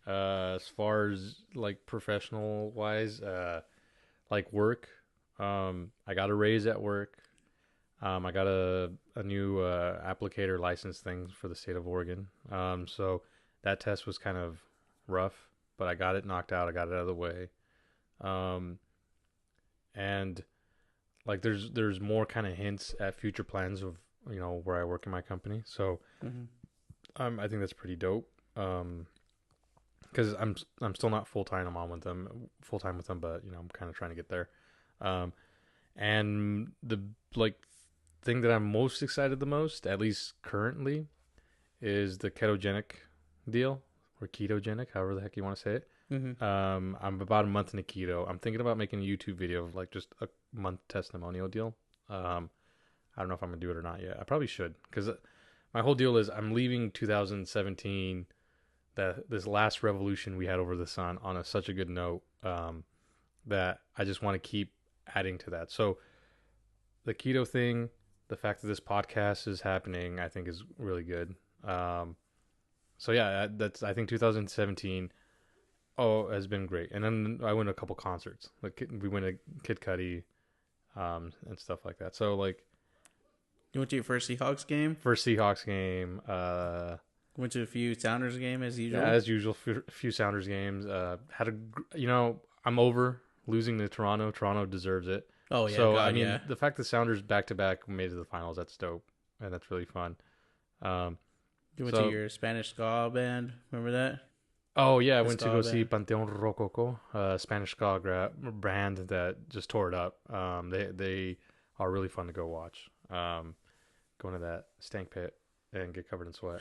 As far as like professional wise, like work. I got a raise at work. I got a new applicator license thing for the state of Oregon. So that test was kind of rough, but I got it knocked out. I got it out of the way. And like there's more kind of hints at future plans of where I work in my company. So I think that's pretty dope. Because I'm still not full time with them, but I'm kind of trying to get there. And the thing that I'm most excited the most, at least currently, is the ketogenic deal or ketogenic, however the heck you want to say it. I'm about a month into keto. I'm thinking about making a YouTube video of like just a month testimonial deal. I don't know if I'm gonna do it or not yet. I probably should, because my whole deal is I'm leaving 2017, this last revolution we had over the sun, on such a good note, that I just want to keep adding to that. So the keto thing, the fact that this podcast is happening, I think is really good. So yeah, I think 2017 has been great. And then I went to a couple concerts. Like we went to Kid Cudi, and stuff like that. So like, you went to your first Seahawks game? First Seahawks game. Went to a few Sounders game as usual. Yeah, as usual, a few Sounders games. I'm over losing to Toronto. Toronto deserves it. Oh yeah. So God, yeah. The fact that Sounders back to back made it to the finals, that's dope, and that's really fun. You went to your Spanish ska band. Remember that? Oh yeah, I went to go see Panteon Rococo, Spanish ska band that just tore it up. They are really fun to go watch. Going to that stank pit and get covered in sweat.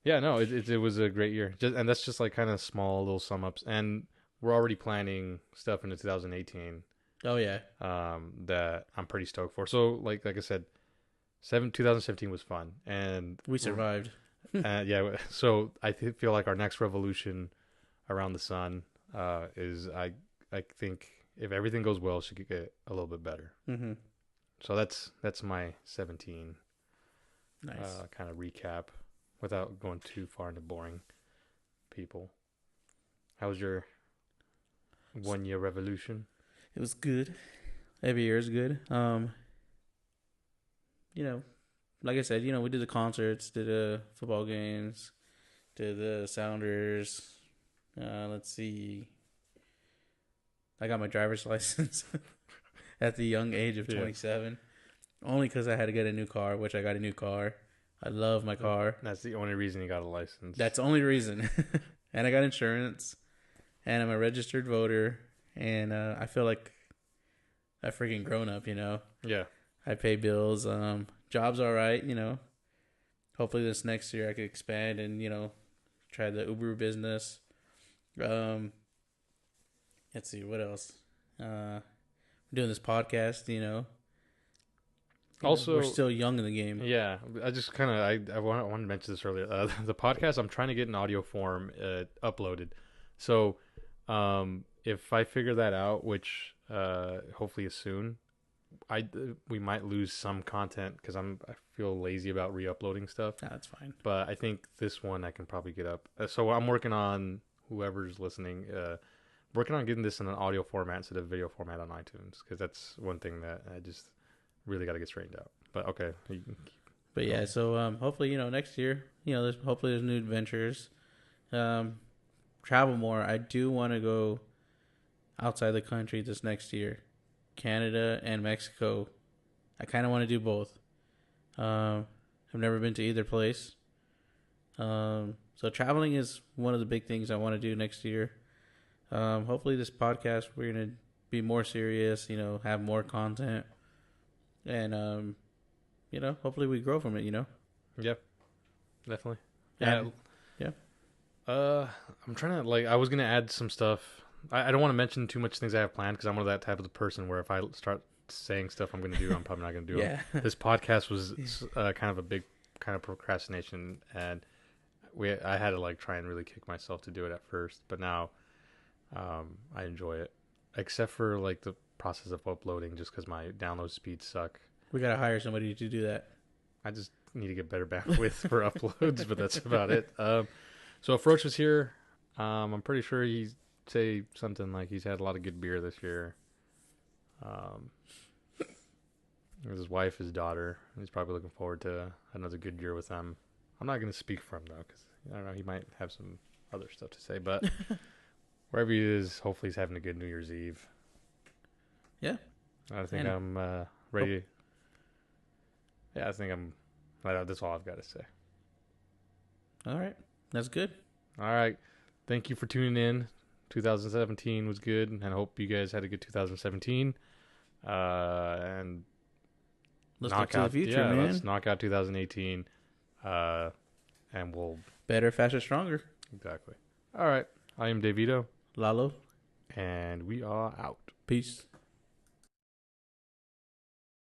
Yeah, no, it was a great year. And that's just like kind of small little sum ups. And we're already planning stuff into 2018. Oh yeah. That I'm pretty stoked for. So like I said, 2017 was fun, and we survived. Yeah. So I feel like our next revolution around the sun is I think if everything goes well, should get a little bit better. So that's my 17. Nice. Kind of recap without going too far into boring people. How was your 1 year revolution? It was good. Every year is good. Like I said, we did the concerts, did the football games, did the Sounders. Let's see. I got my driver's license at the young age of 27. Only because I had to get a new car, which I got a new car. I love my car. That's the only reason you got a license. That's the only reason. And I got insurance. And I'm a registered voter. And I feel like a freaking grown up. Yeah. I pay bills. Job's all right. Hopefully this next year I could expand and try the Uber business. Let's see what else. Doing this podcast. Also, we're still young in the game. Yeah, I just kind of I wanted to mention this earlier. The podcast I'm trying to get in audio form uploaded. So, if I figure that out, which hopefully is soon, we might lose some content because I feel lazy about re-uploading stuff. That's fine. But I think this one I can probably get up. So I'm working on, whoever's listening, working on getting this in an audio format instead of video format on iTunes, because that's one thing that I just really got to get straightened out. But okay. But yeah, so hopefully next year there's new adventures. Travel more. I do want to go outside the country this next year, Canada and Mexico. I kind of want to do both. I've never been to either place. So traveling is one of the big things I want to do next year. Hopefully this podcast, we're going to be more serious, have more content. And, hopefully we grow from it, Yeah, definitely. Yeah. I'm trying to, I was going to add some stuff. I don't want to mention too much things I have planned because I'm one of that type of the person where if I start saying stuff I'm going to do, I'm probably not going to do Yeah. it. This podcast was kind of a big kind of procrastination, and I had to try and really kick myself to do it at first, but now I enjoy it, except for the process of uploading, just because my download speeds suck. We got to hire somebody to do that. I just need to get better bandwidth for uploads, but that's about it. So if Roach was here, I'm pretty sure he'd say something like he's had a lot of good beer this year. His wife, his daughter. He's probably looking forward to another good year with them. I'm not going to speak for him, though, because, I don't know, he might have some other stuff to say. But wherever he is, hopefully he's having a good New Year's Eve. Yeah. I think I'm ready. Yeah, I think that's all I've got to say. All right. That's good. All right. Thank you for tuning in. 2017 was good, and I hope you guys had a good 2017. And let's look to the future, man. Let's knock out 2018. And we'll... Better, faster, stronger. Exactly. All right. I am Davito. Lalo. And we are out. Peace.